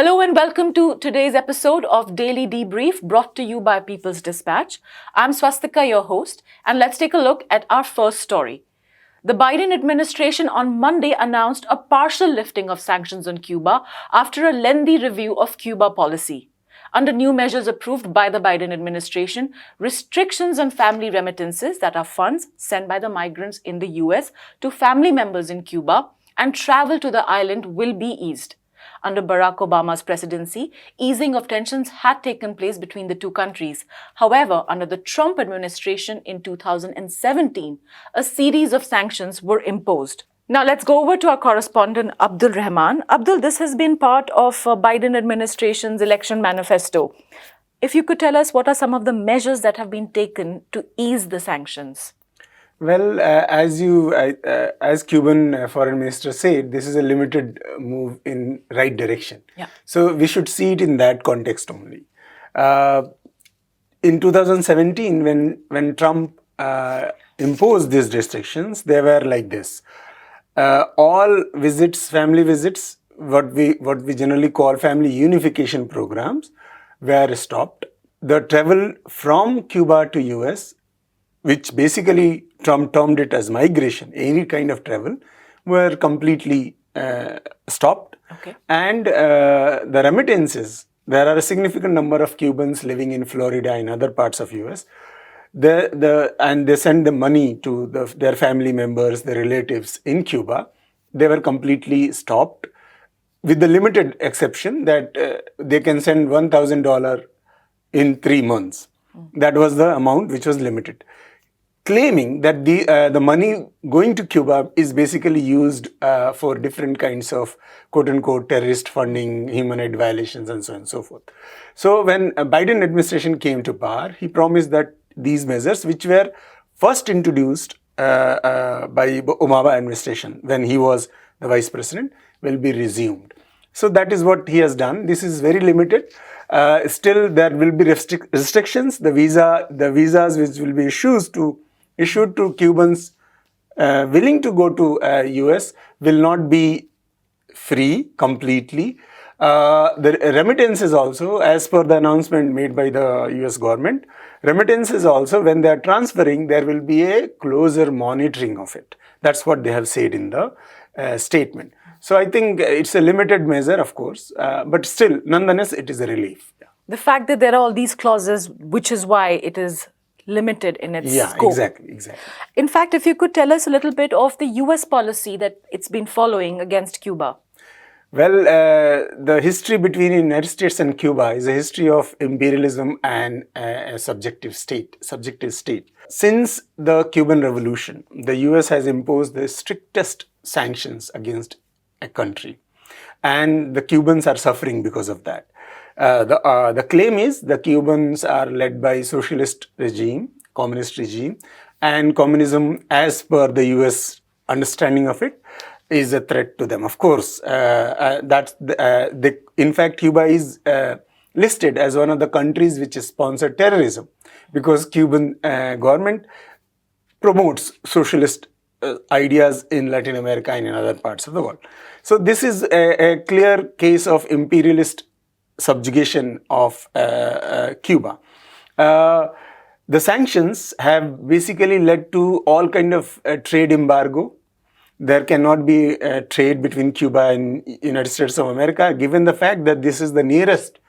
Hello and welcome to today's episode of Daily Debrief brought to you by People's Dispatch. I'm Swastika, your host, and let's take a look at our first story. The Biden administration on Monday announced a partial lifting of sanctions on Cuba after a lengthy review of Cuba policy. Under new measures approved by the Biden administration, restrictions on family remittances, that are funds sent by the migrants in the US to family members in Cuba, and travel to the island will be eased. Under Barack Obama's presidency, easing of tensions had taken place between the two countries. However, under the Trump administration in 2017, a series of sanctions were imposed. Now let's go over to our correspondent Abdul Rahman. Abdul, this has been part of Biden administration's election manifesto. If you could tell us what are some of the measures that have been taken to ease the sanctions? Well, as Cuban foreign minister said, this is a limited move in right direction. Yeah. So we should see it in that context only. In 2017, when Trump imposed these restrictions, they were like this: all visits, family visits, what we generally call family unification programs, were stopped. The travel from Cuba to US, which basically Trump termed it as migration, any kind of travel, were completely stopped. Okay. And the remittances, there are a significant number of Cubans living in Florida and other parts of US. And they send the money to their family members, their relatives in Cuba. They were completely stopped, with the limited exception that they can send $1,000 in 3 months. That was the amount which was limited, claiming that the money going to Cuba is basically used for different kinds of quote-unquote terrorist funding, human rights violations, and so on and so forth. So when Biden administration came to power, he promised that these measures, which were first introduced by Obama administration when he was the vice president, will be resumed. So that is what he has done. This is very limited. Still, there will be restrictions. The visas which will be issued to Cubans willing to go to US will not be free completely. The remittances also, as per the announcement made by the US government, remittances also, when they are transferring, there will be a closer monitoring of it. That's what they have said in the statement. So I think it's a limited measure, of course, but still, nonetheless, it is a relief. Yeah. The fact that there are all these clauses, which is why it is limited in its scope. Yeah, exactly. In fact, if you could tell us a little bit of the US policy that it's been following against Cuba. Well, the history between the United States and Cuba is a history of imperialism and a subjective state. Since the Cuban Revolution, the US has imposed the strictest sanctions against a country, and the Cubans are suffering because of that. The claim is the Cubans are led by socialist regime, communist regime, and communism, as per the US understanding of it, is a threat to them. Of course, in fact, Cuba is listed as one of the countries which has sponsored terrorism, because Cuban government promotes socialist ideas in Latin America and in other parts of the world. So this is a clear case of imperialist subjugation of Cuba. The sanctions have basically led to all kind of trade embargo. There cannot be trade between Cuba and United States of America. Given the fact that this is the nearest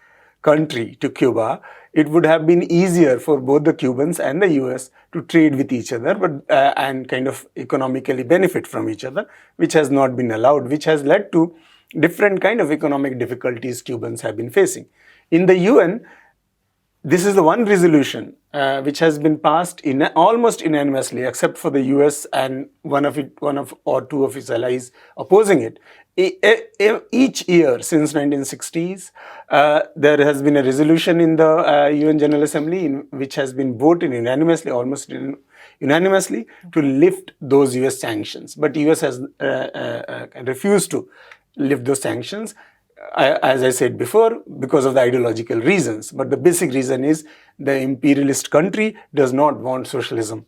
country to Cuba, it would have been easier for both the Cubans and the US to trade with each other, and kind of economically benefit from each other, which has not been allowed, which has led to different kind of economic difficulties Cubans have been facing. In the UN, this is the one resolution which has been passed almost unanimously, except for the US and one or two of its allies opposing it. Each year since 1960s, there has been a resolution in the UN General Assembly which has been voted unanimously, almost unanimously, to lift those US sanctions. But US has refused to lift those sanctions, as I said before, because of the ideological reasons. But the basic reason is the imperialist country does not want socialism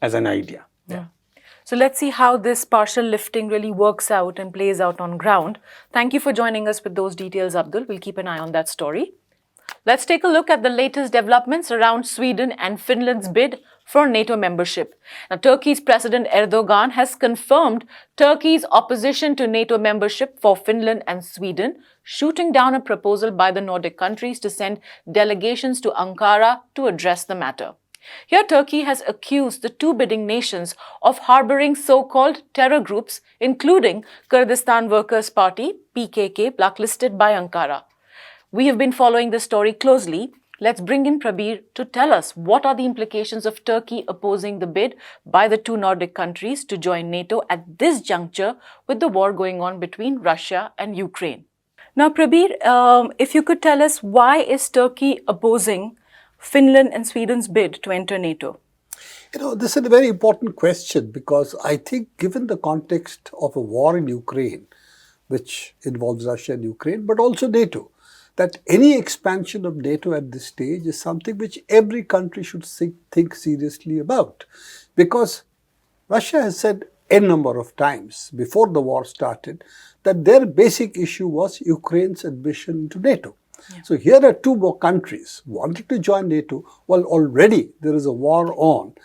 as an idea. Yeah. So let's see how this partial lifting really works out and plays out on ground. Thank you for joining us with those details, Abdul. We'll keep an eye on that story. Let's take a look at the latest developments around Sweden and Finland's bid for NATO membership. Now, Turkey's President Erdogan has confirmed Turkey's opposition to NATO membership for Finland and Sweden, shooting down a proposal by the Nordic countries to send delegations to Ankara to address the matter. Here, Turkey has accused the two bidding nations of harboring so-called terror groups, including Kurdistan Workers' Party, PKK, blacklisted by Ankara. We have been following this story closely. Let's bring in Prabir to tell us what are the implications of Turkey opposing the bid by the two Nordic countries to join NATO at this juncture with the war going on between Russia and Ukraine. Now, Prabir, if you could tell us, why is Turkey opposing Finland and Sweden's bid to enter NATO? This is a very important question, because I think given the context of a war in Ukraine, which involves Russia and Ukraine, but also NATO, that any expansion of NATO at this stage is something which every country should think seriously about. Because Russia has said a number of times before the war started that their basic issue was Ukraine's admission into NATO. Yeah. So here are two more countries wanting to join NATO while already there is a war on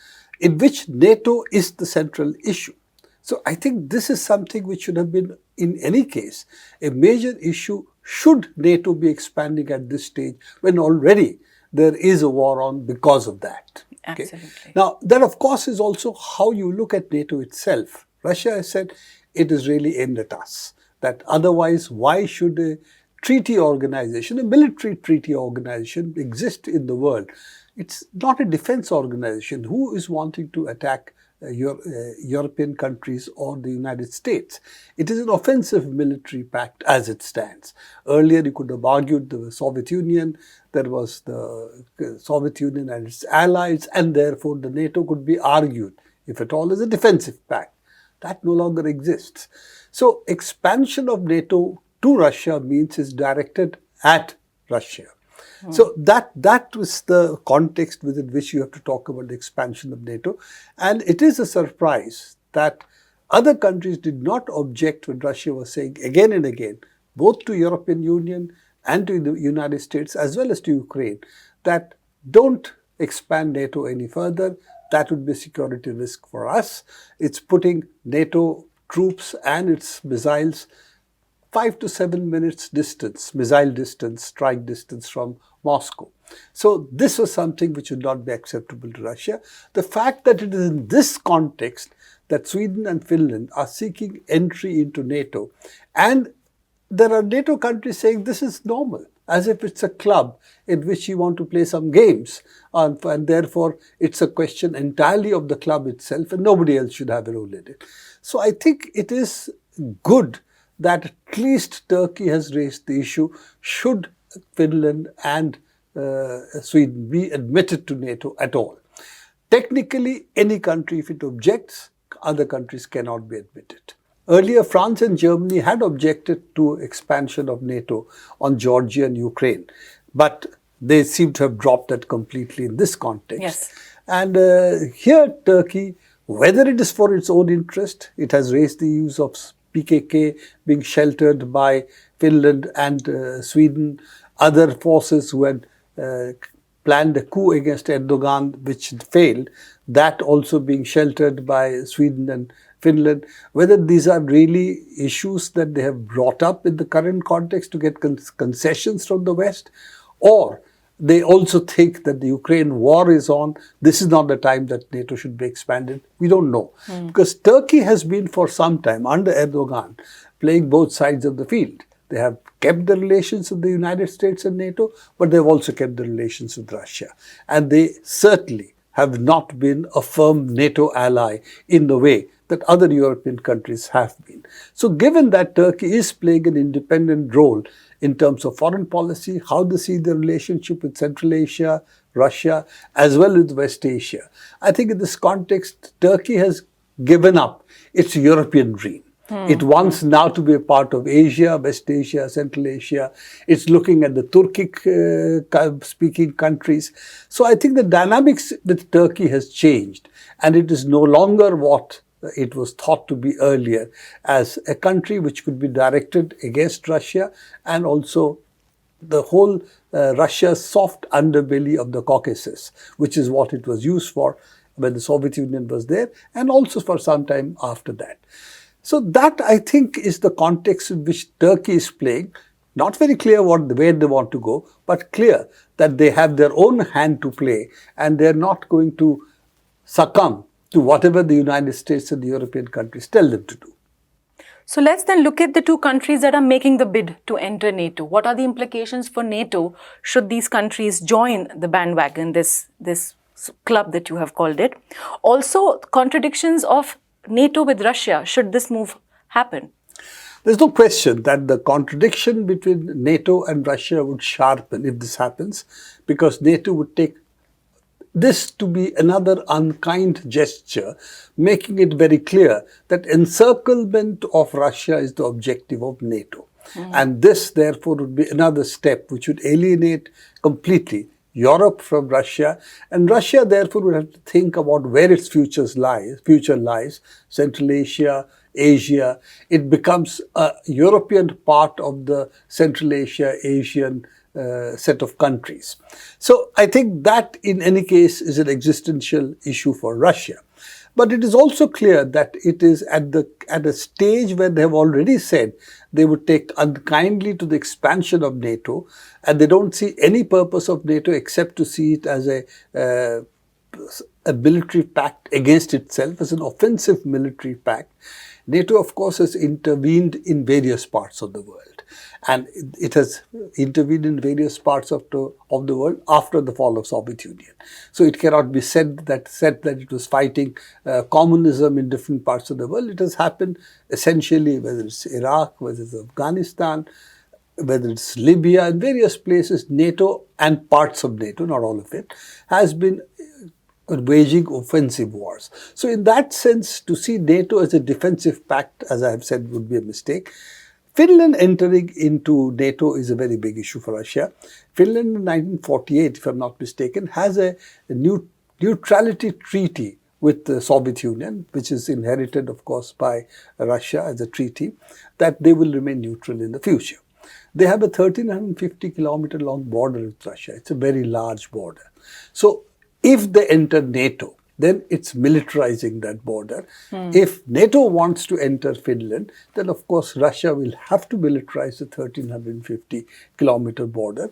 in which NATO is the central issue. So I think this is something which should have been, in any case, a major issue should NATO be expanding at this stage when already there is a war on because of that. Absolutely. Okay? Now, that of course is also how you look at NATO itself. Russia has said it is really aimed at us. That otherwise, why should a treaty organization, a military treaty organization exist in the world? It's not a defense organization. Who is wanting to attack European countries or the United States? It is an offensive military pact as it stands. Earlier, you could have argued the Soviet Union, there was the Soviet Union and its allies, and therefore the NATO could be argued, if at all, as a defensive pact. That no longer exists. So, expansion of NATO to Russia means it's directed at Russia. So that was the context within which you have to talk about the expansion of NATO. And it is a surprise that other countries did not object when Russia was saying again and again, both to European Union and to the United States as well as to Ukraine, that don't expand NATO any further. That would be a security risk for us. It's putting NATO troops and its missiles 5 to 7 minutes distance, missile distance, strike distance from Moscow. So this was something which would not be acceptable to Russia. The fact that it is in this context that Sweden and Finland are seeking entry into NATO, and there are NATO countries saying this is normal, as if it's a club in which you want to play some games, and therefore it's a question entirely of the club itself and nobody else should have a role in it. So I think it is good that at least Turkey has raised the issue, should Finland and Sweden be admitted to NATO at all. Technically, any country, if it objects, other countries cannot be admitted. Earlier, France and Germany had objected to expansion of NATO on Georgia and Ukraine, but they seem to have dropped that completely in this context. Yes. And here, Turkey, whether it is for its own interest, it has raised the use of PKK being sheltered by Finland and Sweden, other forces who had planned a coup against Erdogan, which failed, that also being sheltered by Sweden and Finland. Whether these are really issues that they have brought up in the current context to get concessions from the West, or they also think that the Ukraine war is on, this is not the time that NATO should be expanded. We don't know. Because Turkey has been for some time, under Erdogan, playing both sides of the field. They have kept the relations with the United States and NATO, but they've also kept the relations with Russia. And they certainly have not been a firm NATO ally in the way that other European countries have been. So given that Turkey is playing an independent role in terms of foreign policy, how they see the relationship with Central Asia, Russia, as well as West Asia, I think in this context, Turkey has given up its European dream. It wants now to be a part of Asia, West Asia, Central Asia. It's looking at the Turkic-speaking countries. So I think the dynamics with Turkey has changed. And it is no longer what it was thought to be earlier, as a country which could be directed against Russia, and also the whole Russia's soft underbelly of the Caucasus, which is what it was used for when the Soviet Union was there, and also for some time after that. So that, I think, is the context in which Turkey is playing. Not very clear where they want to go, but clear that they have their own hand to play, and they're not going to succumb to whatever the United States and the European countries tell them to do. So let's then look at the two countries that are making the bid to enter NATO. What are the implications for NATO should these countries join the bandwagon, this club that you have called it? Also, contradictions of NATO with Russia, should this move happen? There's no question that the contradiction between NATO and Russia would sharpen if this happens, because NATO would take this to be another unkind gesture, making it very clear that encirclement of Russia is the objective of NATO. And this, therefore, would be another step which would alienate completely Europe from Russia, and Russia, therefore, would have to think about where its future lies, Central Asia, Asia. It becomes a European part of the Central Asia, Asian set of countries. So I think that in any case is an existential issue for Russia. But it is also clear that it is at a stage where they have already said they would take unkindly to the expansion of NATO, and they don't see any purpose of NATO except to see it as a military pact against itself, as an offensive military pact. NATO, of course, has intervened in various parts of the world. And it has intervened in various parts of the world after the fall of Soviet Union. So it cannot be said that it was fighting communism in different parts of the world. It has happened essentially, whether it's Iraq, whether it's Afghanistan, whether it's Libya, in various places, NATO and parts of NATO, not all of it, has been waging offensive wars. So in that sense, to see NATO as a defensive pact, as I have said, would be a mistake. Finland entering into NATO is a very big issue for Russia. Finland in 1948, if I'm not mistaken, has a neutrality treaty with the Soviet Union, which is inherited, of course, by Russia as a treaty, that they will remain neutral in the future. They have a 1,350 kilometer long border with Russia. It's a very large border. So if they enter NATO, then it's militarizing that border. If NATO wants to enter Finland, then of course Russia will have to militarize the 1,350 kilometer border.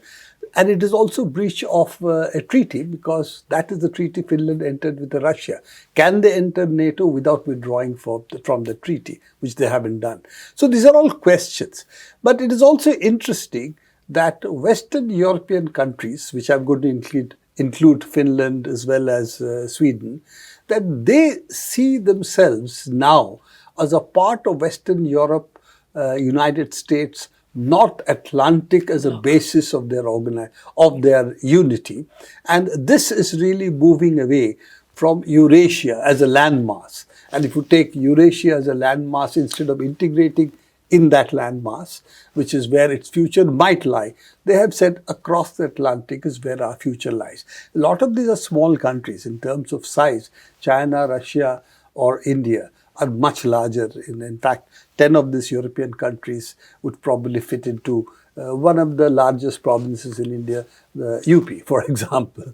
And it is also breach of a treaty, because that is the treaty Finland entered with Russia. Can they enter NATO without withdrawing from the treaty, which they haven't done? So these are all questions. But it is also interesting that Western European countries, which I'm going to include Finland as well as Sweden, that they see themselves now as a part of Western Europe, United States, North Atlantic as a basis of their unity. And this is really moving away from Eurasia as a landmass. And if you take Eurasia as a landmass, instead of integrating in that landmass, which is where its future might lie, they have said across the Atlantic is where our future lies. A lot of these are small countries in terms of size. China, Russia, or India are much larger. In fact, 10 of these European countries would probably fit into one of the largest provinces in India, the UP, for example.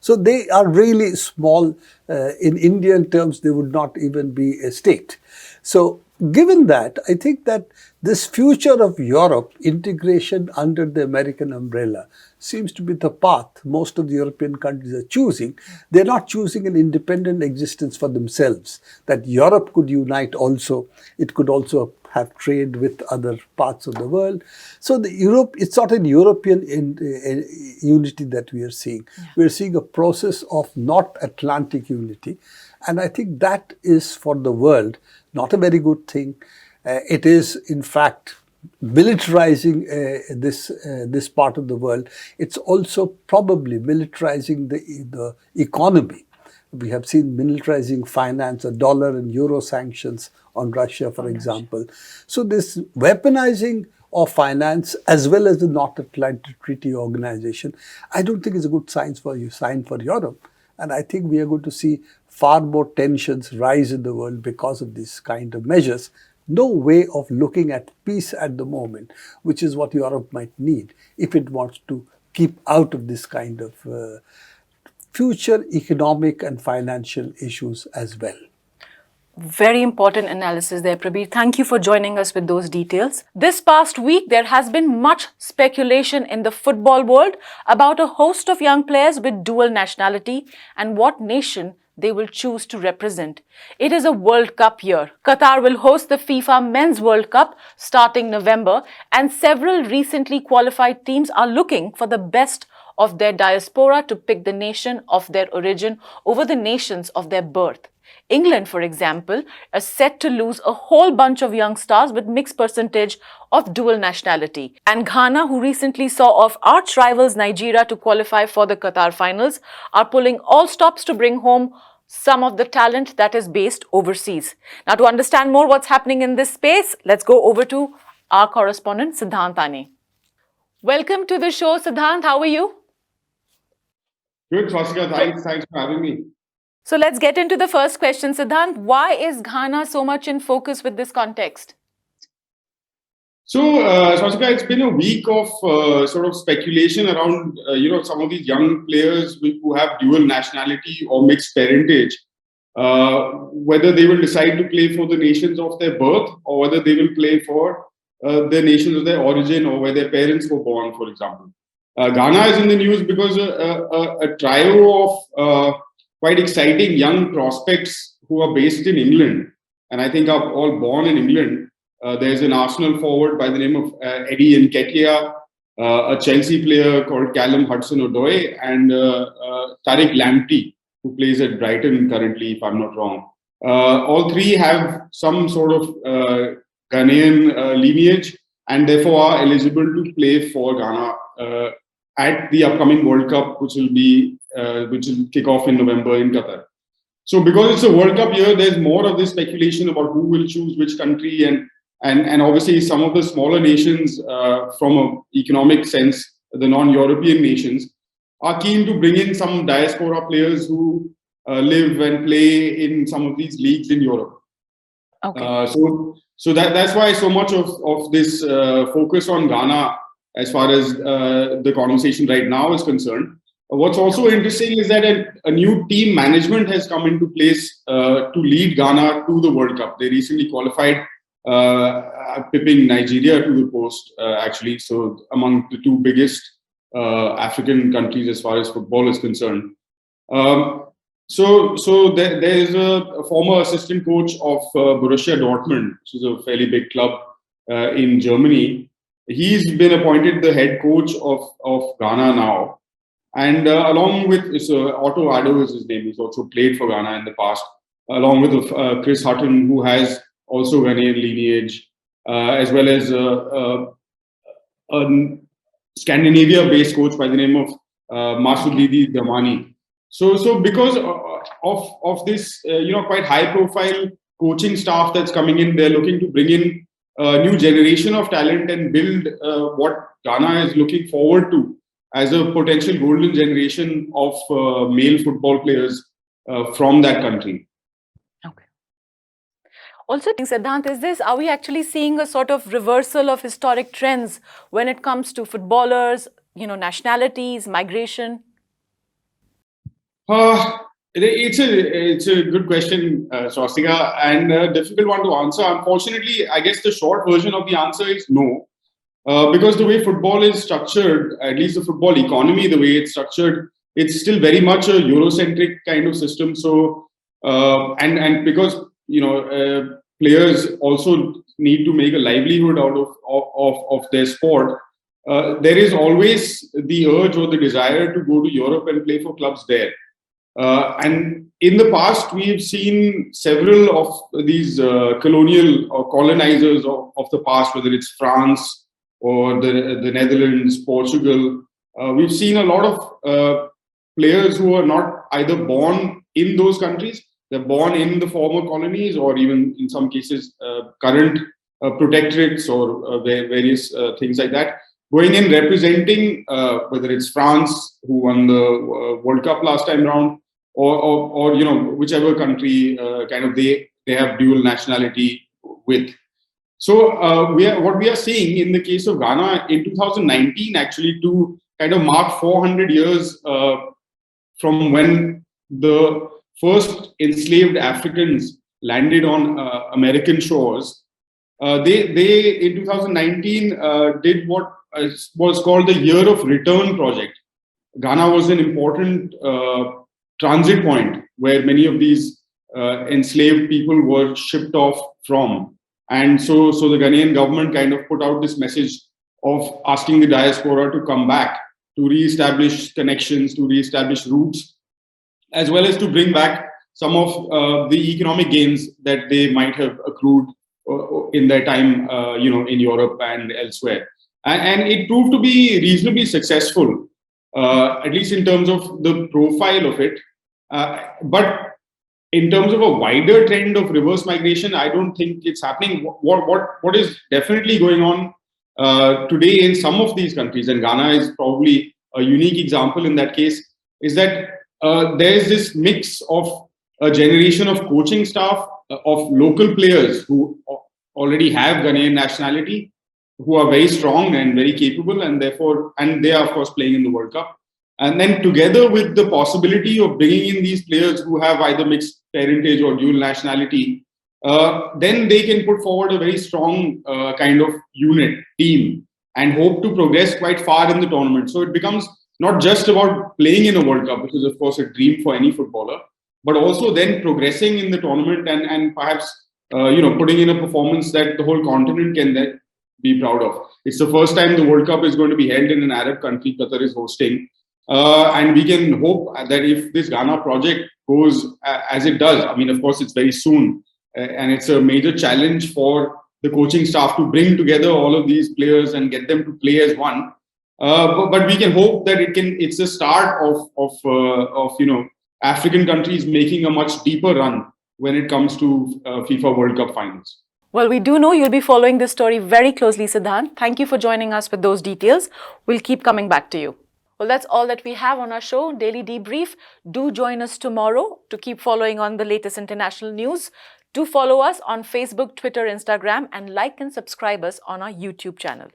So they are really small. In Indian terms, they would not even be a state. So given that, I think that this future of Europe, integration under the American umbrella, seems to be the path most of the European countries are choosing. They're not choosing an independent existence for themselves, that Europe could unite also. It could also have trade with other parts of the world. So it's not a European unity that we are seeing. We're seeing a process of North Atlantic unity. And I think that is, for the world, not a very good thing. It is, in fact, militarizing this part of the world. It's also probably militarizing the economy. We have seen militarizing finance, dollar and euro sanctions on Russia, for example. So this weaponizing of finance, as well as the North Atlantic Treaty Organization, I don't think is a good sign for Europe. And I think we are going to see far more tensions rise in the world because of these kind of measures. No way of looking at peace at the moment, which is what Europe might need if it wants to keep out of this kind of future economic and financial issues as well. Very important analysis there, Prabir. Thank you for joining us with those details. This past week, there has been much speculation in the football world about a host of young players with dual nationality and what nation they will choose to represent. It is a World Cup year. Qatar will host the FIFA Men's World Cup starting November, and several recently qualified teams are looking for the best of their diaspora to pick the nation of their origin over the nations of their birth. England, for example, is set to lose a whole bunch of young stars with mixed percentage of dual nationality. And Ghana, who recently saw off arch rivals Nigeria to qualify for the Qatar finals, are pulling all stops to bring home some of the talent that is based overseas. Now, to understand more what's happening in this space, let's go over to our correspondent, Siddhant Ane. Welcome to the show, Siddhant. How are you? Good, Swastika. Thanks for having me. So let's get into the first question, Siddhant. Why is Ghana so much in focus with this context? So, Swastika, it's been a week of sort of speculation around, some of these young players who have dual nationality or mixed parentage, whether they will decide to play for the nations of their birth or whether they will play for the nations of their origin or where their parents were born, for example. Ghana is in the news because a trio of quite exciting young prospects who are based in England and I think are all born in England. There's an Arsenal forward by the name of Eddie Nketiah, a Chelsea player called Callum Hudson-Odoi, and Tariq Lamptey, who plays at Brighton currently, if I'm not wrong. All three have some sort of Ghanaian lineage and therefore are eligible to play for Ghana at the upcoming World Cup, which will kick off in November in Qatar. So because it's a World Cup year, there's more of this speculation about who will choose which country, and obviously some of the smaller nations from an economic sense, the non-European nations, are keen to bring in some diaspora players who live and play in some of these leagues in Europe. Okay. So that's why so much of this focus on Ghana as far as the conversation right now is concerned. What's also interesting is that a new team management has come into place to lead Ghana to the World Cup. They recently qualified, pipping Nigeria to the post, actually. So among the two biggest African countries as far as football is concerned. So there is a former assistant coach of Borussia Dortmund, which is a fairly big club in Germany. He's been appointed the head coach of Ghana now. And along with Otto Addo is his name. He's also played for Ghana in the past, along with Chris Hutton, who has also Ghanaian lineage, as well as a Scandinavia-based coach by the name of Masudidi Damani. So because of this, quite high-profile coaching staff that's coming in, they're looking to bring in a new generation of talent and build what Ghana is looking forward to as a potential golden generation of male football players from that country. Okay. Also, Siddhant, are we actually seeing a sort of reversal of historic trends when it comes to footballers, nationalities, migration? It's a good question, Swastika, and a difficult one to answer. Unfortunately, I guess the short version of the answer is no. Because the way football is structured, at least the football economy, the way it's structured, it's still very much a Eurocentric kind of system. So, and because players also need to make a livelihood out of their sport, there is always the urge or the desire to go to Europe and play for clubs there. And in the past, we've seen several of these colonial or colonizers of the past, whether it's France or the Netherlands, Portugal. We've seen a lot of players who are not either born in those countries, they're born in the former colonies, or even in some cases current protectorates or various things like that, going in representing whether it's France, who won the World Cup last time round, or whichever country kind of they have dual nationality with. So what we are seeing in the case of Ghana in 2019, actually, to kind of mark 400 years from when the first enslaved Africans landed on American shores, they in 2019 did what was called the Year of Return project. Ghana was an important transit point where many of these enslaved people were shipped off from. And so the Ghanaian government kind of put out this message of asking the diaspora to come back, to re-establish connections, to re-establish roots, as well as to bring back some of the economic gains that they might have accrued in their time, in Europe and elsewhere. And it proved to be reasonably successful, at least in terms of the profile of it. But in terms of a wider trend of reverse migration, I don't think it's happening. What is definitely going on today in some of these countries, and Ghana is probably a unique example in that case, is that there's this mix of a generation of coaching staff, of local players who already have Ghanaian nationality, who are very strong and very capable, and they are, of course, playing in the World Cup. And then together with the possibility of bringing in these players who have either mixed parentage or dual nationality, then they can put forward a very strong kind of team, and hope to progress quite far in the tournament. So it becomes not just about playing in a World Cup, which is, of course, a dream for any footballer, but also then progressing in the tournament and perhaps putting in a performance that the whole continent can then be proud of. It's the first time the World Cup is going to be held in an Arab country. Qatar is hosting. And we can hope that if this Ghana project goes as it does, I mean, of course, it's very soon, and it's a major challenge for the coaching staff to bring together all of these players and get them to play as one. But we can hope that it's the start of African countries making a much deeper run when it comes to FIFA World Cup finals. Well, we do know you'll be following this story very closely, Siddhant. Thank you for joining us with those details. We'll keep coming back to you. Well, that's all that we have on our show, Daily Debrief. Do join us tomorrow to keep following on the latest international news. Do follow us on Facebook, Twitter, Instagram, and like and subscribe us on our YouTube channel.